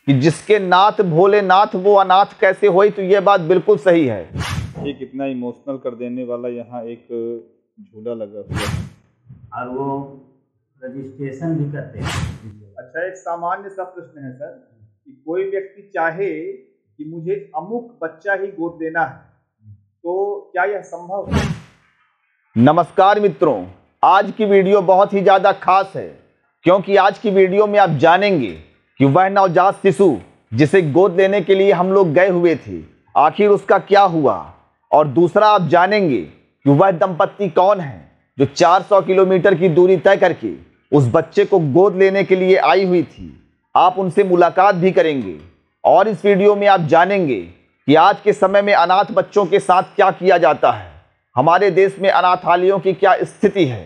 कि जिसके नाथ भोलेनाथ वो अनाथ कैसे होई, तो ये बात बिल्कुल सही है। ये कितना इमोशनल कर देने वाला यहाँ एक झूला लगा हुआ है और वो रजिस्ट्रेशन भी करते हैं। अच्छा, एक सामान्य सा प्रश्न है सर कि कोई व्यक्ति चाहे कि मुझे अमुक बच्चा ही गोद लेना है, तो क्या यह संभव है? नमस्कार मित्रों, आज की वीडियो बहुत ही ज़्यादा खास है, क्योंकि आज की वीडियो में आप जानेंगे कि वह नवजात शिशु जिसे गोद लेने के लिए हम लोग गए हुए थे, आखिर उसका क्या हुआ। और दूसरा, आप जानेंगे कि वह दंपत्ति कौन है जो 400 किलोमीटर की दूरी तय करके उस बच्चे को गोद लेने के लिए आई हुई थी। आप उनसे मुलाकात भी करेंगे और इस वीडियो में आप जानेंगे कि आज के समय में अनाथ बच्चों के साथ क्या किया जाता है, हमारे देश में अनाथालयों की क्या स्थिति है।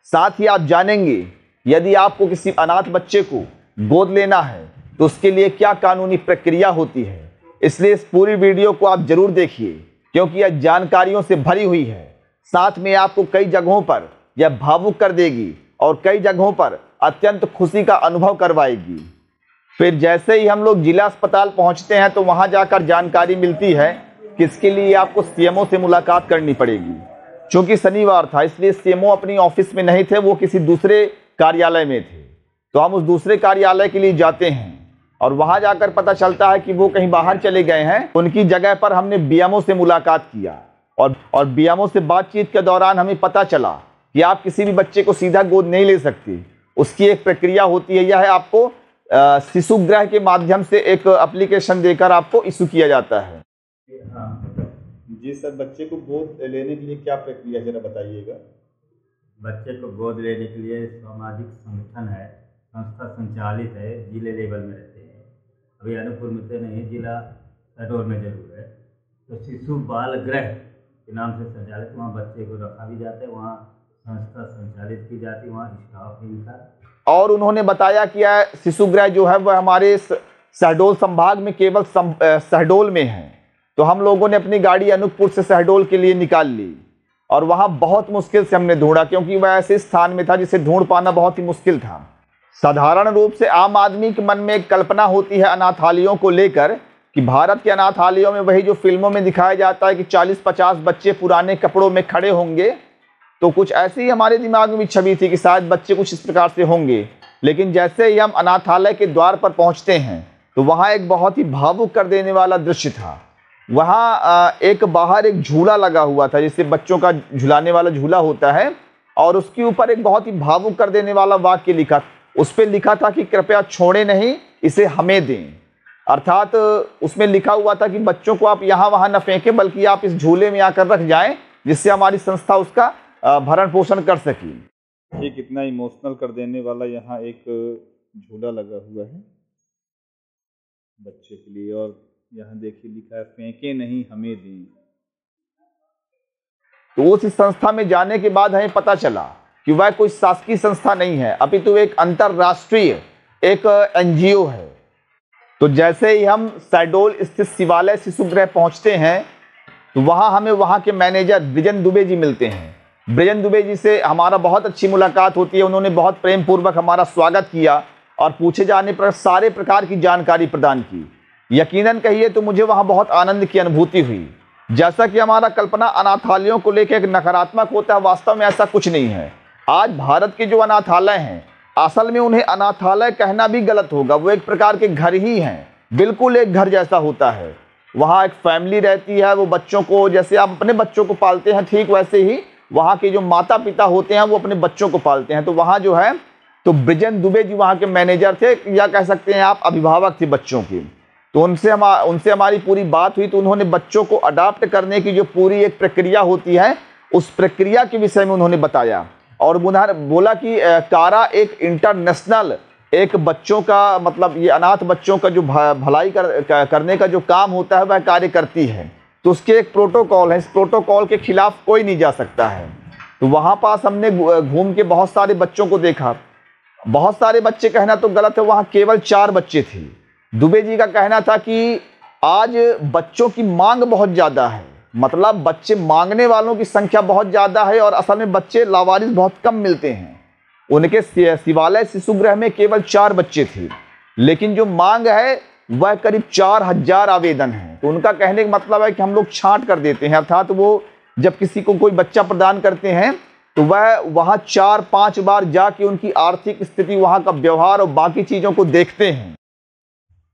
साथ ही आप जानेंगे यदि आपको किसी अनाथ बच्चे को गोद लेना है तो उसके लिए क्या कानूनी प्रक्रिया होती है। इसलिए इस पूरी वीडियो को आप जरूर देखिए, क्योंकि यह जानकारियों से भरी हुई है। साथ में आपको कई जगहों पर यह भावुक कर देगी और कई जगहों पर अत्यंत खुशी का अनुभव करवाएगी। फिर जैसे ही हम लोग जिला अस्पताल पहुंचते हैं तो वहां जाकर जानकारी मिलती है कि इसके लिए आपको सीएमओ से मुलाकात करनी पड़ेगी। चूंकि शनिवार था, इसलिए सीएमओ अपनी ऑफिस में नहीं थे, वो किसी दूसरे कार्यालय में थे। तो हम उस दूसरे कार्यालय के लिए जाते हैं और वहां जाकर पता चलता है कि वो कहीं बाहर चले गए हैं। उनकी जगह पर हमने बीएमओ से मुलाकात किया और बीएमओ से बातचीत के दौरान हमें पता चला कि आप किसी भी बच्चे को सीधा गोद नहीं ले सकते। उसकी एक प्रक्रिया होती है, यह है आपको शिशु गृह के माध्यम से एक एप्लीकेशन देकर आपको इशू किया जाता है। जी सर, बच्चे को गोद लेने के लिए क्या प्रक्रिया जरा बताइएगा। बच्चे को गोद लेने के लिए सामाजिक संगठन है, संस्था संचालित है, जिले लेवल में रहते हैं। अभी अनूपपुर में तो नहीं, जिला शहडोल में जरूर है। तो शिशु बाल गृह के नाम से संचालित, वहाँ बच्चे को रखा भी जाता है, वहाँ संस्था संचालित की जाती है, वहाँ स्टाफ है इनका। और उन्होंने बताया कि यह शिशु गृह जो है वह हमारे शहडोल संभाग में केवल शहडोल में है। तो हम लोगों ने अपनी गाड़ी अनूपपुर से शहडोल के लिए निकाल ली और वहाँ बहुत मुश्किल से हमने ढूंढा, क्योंकि वह ऐसे स्थान में था जिसे ढूंढ पाना बहुत ही मुश्किल था। साधारण रूप से आम आदमी के मन में एक कल्पना होती है अनाथालयों को लेकर कि भारत के अनाथालयों में वही जो फिल्मों में दिखाया जाता है कि 40-50 बच्चे पुराने कपड़ों में खड़े होंगे। तो कुछ ऐसी ही हमारे दिमाग में भी छवि थी कि शायद बच्चे कुछ इस प्रकार से होंगे। लेकिन जैसे ही हम अनाथालय के द्वार पर पहुंचते हैं तो वहाँ एक बहुत ही भावुक कर देने वाला दृश्य था। वहाँ एक बाहर एक झूला लगा हुआ था, जिससे बच्चों का झुलाने वाला झूला होता है, और उसके ऊपर एक बहुत ही भावुक कर देने वाला वाक्य लिखा। उस पर लिखा था कि कृपया छोड़े नहीं, इसे हमें दें। अर्थात उसमें लिखा हुआ था कि बच्चों को आप यहाँ वहाँ न फेंकें, बल्कि आप इस झूले में आकर रख जाएं, जिससे हमारी संस्था उसका भरण पोषण कर सके। ये कितना इमोशनल कर देने वाला यहाँ एक झूला लगा हुआ है बच्चे के लिए, और यहाँ देखिए लिखा है फेंके नहीं हमें दें। तो उस संस्था में जाने के बाद हमें पता चला कि वह कोई शासकीय संस्था नहीं है, अपितु एक अंतरराष्ट्रीय एक एनजीओ है। तो जैसे ही हम शहडोल स्थित शिवालय शिशु गृह पहुंचते हैं तो वहां हमें वहां के मैनेजर बृजेंद्र दुबे जी मिलते हैं। बृजेंद्र दुबे जी से हमारा बहुत अच्छी मुलाकात होती है। उन्होंने बहुत प्रेम पूर्वक हमारा स्वागत किया और पूछे जाने पर सारे प्रकार की जानकारी प्रदान की। यकीनन कहिए तो मुझे वहां बहुत आनंद की अनुभूति हुई। जैसा कि हमारा कल्पना अनाथालयों को लेकर एक नकारात्मक होता है, वास्तव में ऐसा कुछ नहीं है। आज भारत के जो अनाथालय हैं, असल में उन्हें अनाथालय कहना भी गलत होगा, वो एक प्रकार के घर ही हैं। बिल्कुल एक घर जैसा होता है। वहाँ एक फैमिली रहती है, वो बच्चों को जैसे आप अपने बच्चों को पालते हैं, ठीक वैसे ही वहाँ के जो माता पिता होते हैं वो अपने बच्चों को पालते हैं। तो वहाँ जो है, तो बृजेंद्र दुबे जी वहाँ के मैनेजर थे, या कह सकते हैं आप अभिभावक थे बच्चों के। तो उनसे हमारी पूरी बात हुई। तो उन्होंने बच्चों को अडॉप्ट करने की जो पूरी एक प्रक्रिया होती है, उस प्रक्रिया के विषय में उन्होंने बताया और बोला कि कारा एक इंटरनेशनल एक बच्चों का, मतलब ये अनाथ बच्चों का जो भलाई करने का जो काम होता है वह कार्य करती है। तो उसके एक प्रोटोकॉल है, इस प्रोटोकॉल के खिलाफ कोई नहीं जा सकता है। तो वहाँ पास हमने घूम के बहुत सारे बच्चों को देखा। बहुत सारे बच्चे कहना तो गलत है, वहाँ केवल 4 बच्चे थे। दुबे जी का कहना था कि आज बच्चों की मांग बहुत ज़्यादा है, मतलब बच्चे मांगने वालों की संख्या बहुत ज़्यादा है और असल में बच्चे लावारिस बहुत कम मिलते हैं। उनके शिवालय शिशु गृह में केवल 4 बच्चे थे, लेकिन जो मांग है वह करीब 4000 आवेदन हैं। तो उनका कहने का मतलब है कि हम लोग छांट कर देते हैं, अर्थात वो जब किसी को कोई बच्चा प्रदान करते हैं तो वह वहाँ 4-5 बार जाके उनकी आर्थिक स्थिति, वहाँ का व्यवहार और बाकी चीज़ों को देखते हैं।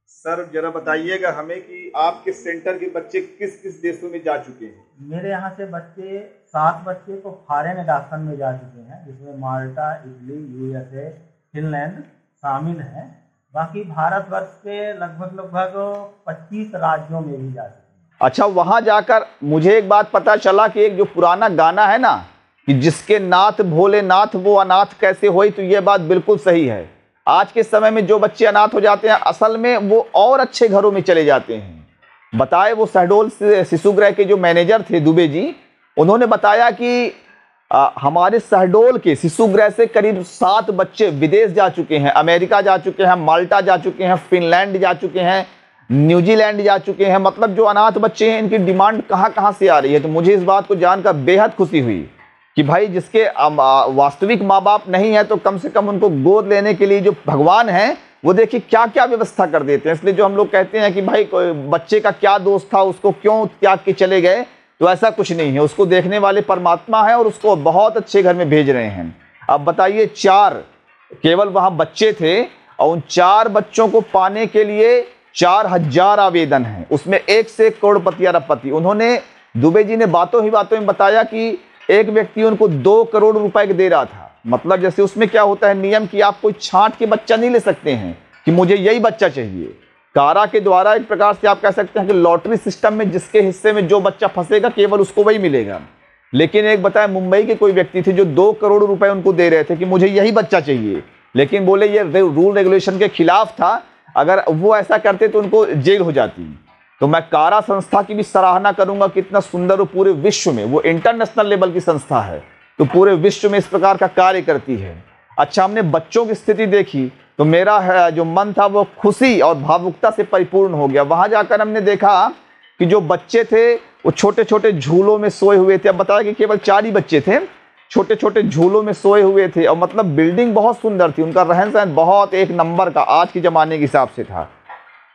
सर जरा बताइएगा हमें कि आपके सेंटर के बच्चे किस किस देशों में जा चुके हैं? मेरे यहाँ से 7 बच्चे तो फॉरेन एडॉप्शन में जा चुके हैं, जिसमें माल्टा, इटली, यूएसए, फिनलैंड शामिल हैं। बाकी भारतवर्ष के लगभग 25 राज्यों में भी जा चुके हैं। अच्छा, वहाँ जाकर मुझे एक बात पता चला कि एक जो पुराना गाना है ना कि जिसके नाथ भोलेनाथ वो अनाथ कैसे होई, तो ये बात बिल्कुल सही है। आज के समय में जो बच्चे अनाथ हो जाते हैं असल में वो और अच्छे घरों में चले जाते हैं। बताए वो शहडोल शिशुगृह के जो मैनेजर थे दुबे जी, उन्होंने बताया कि हमारे शहडोल के शिशुगृह से करीब 7 बच्चे विदेश जा चुके हैं, अमेरिका जा चुके हैं, माल्टा जा चुके हैं, फिनलैंड जा चुके हैं, न्यूजीलैंड जा चुके हैं। मतलब जो अनाथ बच्चे हैं इनकी डिमांड कहाँ कहाँ से आ रही है। तो मुझे इस बात को जानकर बेहद खुशी हुई कि भाई जिसके वास्तविक माँ बाप नहीं है तो कम से कम उनको गोद लेने के लिए जो भगवान है वो देखिए क्या क्या व्यवस्था कर देते हैं। इसलिए जो हम लोग कहते हैं कि भाई बच्चे का क्या दोष था, उसको क्यों त्याग के चले गए, तो ऐसा कुछ नहीं है। उसको देखने वाले परमात्मा है और उसको बहुत अच्छे घर में भेज रहे हैं। अब बताइए 4 केवल वहाँ बच्चे थे और उन 4 बच्चों को पाने के लिए 4000 आवेदन हैं, उसमें 1 से 1 करोड़पति अरबपति। उन्होंने दुबे जी ने बातों ही बातों में बताया कि एक व्यक्ति उनको 2 करोड़ रुपए दे रहा था। मतलब जैसे उसमें क्या होता है नियम कि आप कोई छांट के बच्चा नहीं ले सकते हैं कि मुझे यही बच्चा चाहिए। कारा के द्वारा एक प्रकार से आप कह सकते हैं कि लॉटरी सिस्टम में जिसके हिस्से में जो बच्चा फंसेगा केवल उसको वही मिलेगा। लेकिन एक बताए मुंबई के कोई व्यक्ति थे जो 2 करोड़ रुपए उनको दे रहे थे कि मुझे यही बच्चा चाहिए, लेकिन बोले ये रूल रेगुलेशन के खिलाफ था, अगर वो ऐसा करते तो उनको जेल हो जाती। तो मैं कारा संस्था की भी सराहना करूंगा, कितना सुंदर वो पूरे विश्व में, वो इंटरनेशनल लेवल की संस्था है तो पूरे विश्व में इस प्रकार का कार्य करती है। अच्छा, हमने बच्चों की स्थिति देखी तो मेरा जो मन था वो खुशी और भावुकता से परिपूर्ण हो गया। वहां जाकर हमने देखा कि जो बच्चे थे वो छोटे छोटे झूलों में सोए हुए थे। अब बताया कि केवल 4 ही बच्चे थे, छोटे छोटे झूलों में सोए हुए थे और मतलब बिल्डिंग बहुत सुंदर थी, उनका रहन सहन बहुत एक नंबर का आज के ज़माने के हिसाब से था।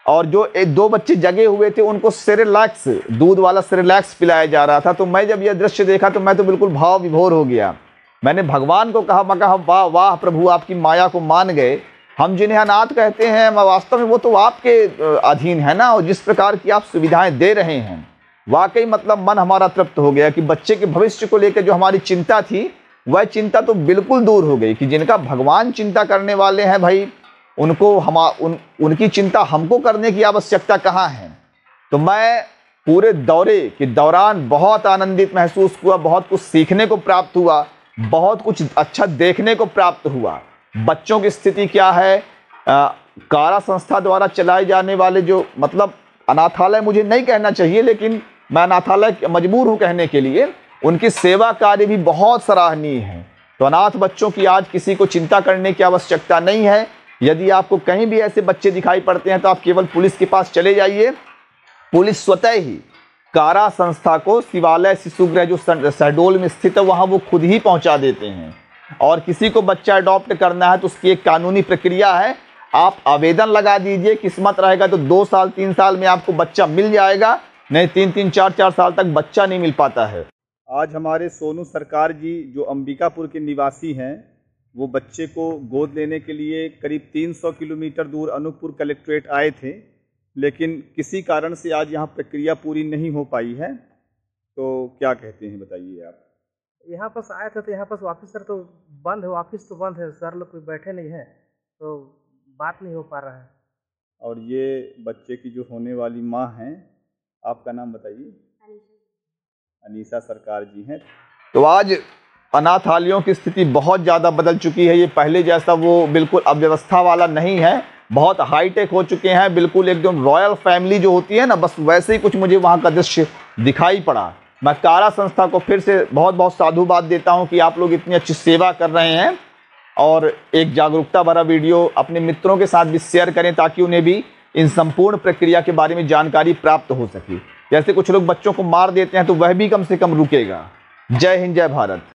और जो 2 बच्चे जगे हुए थे उनको सेरेलैक्स, दूध वाला सेरेलैक्स पिलाया जा रहा था। तो मैं जब यह दृश्य देखा तो मैं तो बिल्कुल भाव विभोर हो गया। मैंने भगवान को कहा, मैं कहा वाह वाह प्रभु, आपकी माया को मान गए। हम जिन्हें अनाथ कहते हैं वास्तव में वो तो आपके अधीन है ना, और जिस प्रकार की आप सुविधाएं दे रहे हैं वाकई मतलब मन हमारा तृप्त हो गया कि बच्चे के भविष्य को लेकर जो हमारी चिंता थी वह चिंता तो बिल्कुल दूर हो गई। कि जिनका भगवान चिंता करने वाले हैं भाई उनको उनकी चिंता हमको करने की आवश्यकता कहाँ है। तो मैं पूरे दौरे के दौरान बहुत आनंदित महसूस हुआ, बहुत कुछ सीखने को प्राप्त हुआ, बहुत कुछ अच्छा देखने को प्राप्त हुआ। बच्चों की स्थिति क्या है, कारा संस्था द्वारा चलाए जाने वाले जो मतलब अनाथालय मुझे नहीं कहना चाहिए लेकिन मैं अनाथालय मजबूर हूँ कहने के लिए, उनकी सेवा कार्य भी बहुत सराहनीय है। तो अनाथ बच्चों की आज किसी को चिंता करने की आवश्यकता नहीं है। यदि आपको कहीं भी ऐसे बच्चे दिखाई पड़ते हैं तो आप केवल पुलिस के पास चले जाइए, पुलिस स्वतः ही कारा संस्था को शिवालय शिशुगृह जो शहडोल में स्थित है वहाँ वो खुद ही पहुँचा देते हैं। और किसी को बच्चा अडॉप्ट करना है तो उसकी एक कानूनी प्रक्रिया है, आप आवेदन लगा दीजिए, किस्मत रहेगा तो 2 साल 3 साल में आपको बच्चा मिल जाएगा, नहीं 3-3 4-4 साल तक बच्चा नहीं मिल पाता है। आज हमारे सोनू सरकार जी जो अंबिकापुर के निवासी हैं वो बच्चे को गोद लेने के लिए करीब 300 किलोमीटर दूर अनूपपुर कलेक्ट्रेट आए थे, लेकिन किसी कारण से आज यहाँ प्रक्रिया पूरी नहीं हो पाई है। तो क्या कहते हैं बताइए आप? यहाँ पास आए थे तो यहाँ पास ऑफिसर तो बंद है, ऑफिस तो बंद है, सर लोग कोई बैठे नहीं है तो बात नहीं हो पा रहा है। और ये बच्चे की जो होने वाली माँ हैं, आपका नाम बताइए? अनीसा सरकार जी हैं। तो आज अनाथालयों की स्थिति बहुत ज़्यादा बदल चुकी है। ये पहले जैसा वो बिल्कुल अव्यवस्था वाला नहीं है, बहुत हाईटेक हो चुके हैं, बिल्कुल एकदम रॉयल फैमिली जो होती है ना, बस वैसे ही कुछ मुझे वहाँ का दृश्य दिखाई पड़ा। मैं कारा संस्था को फिर से बहुत बहुत साधुवाद देता हूँ कि आप लोग इतनी अच्छी सेवा कर रहे हैं और एक जागरूकता भरा वीडियो अपने मित्रों के साथ भी शेयर करें ताकि उन्हें भी इन संपूर्ण प्रक्रिया के बारे में जानकारी प्राप्त हो सके। जैसे कुछ लोग बच्चों को मार देते हैं तो वह भी कम से कम रुकेगा। जय हिंद, जय भारत।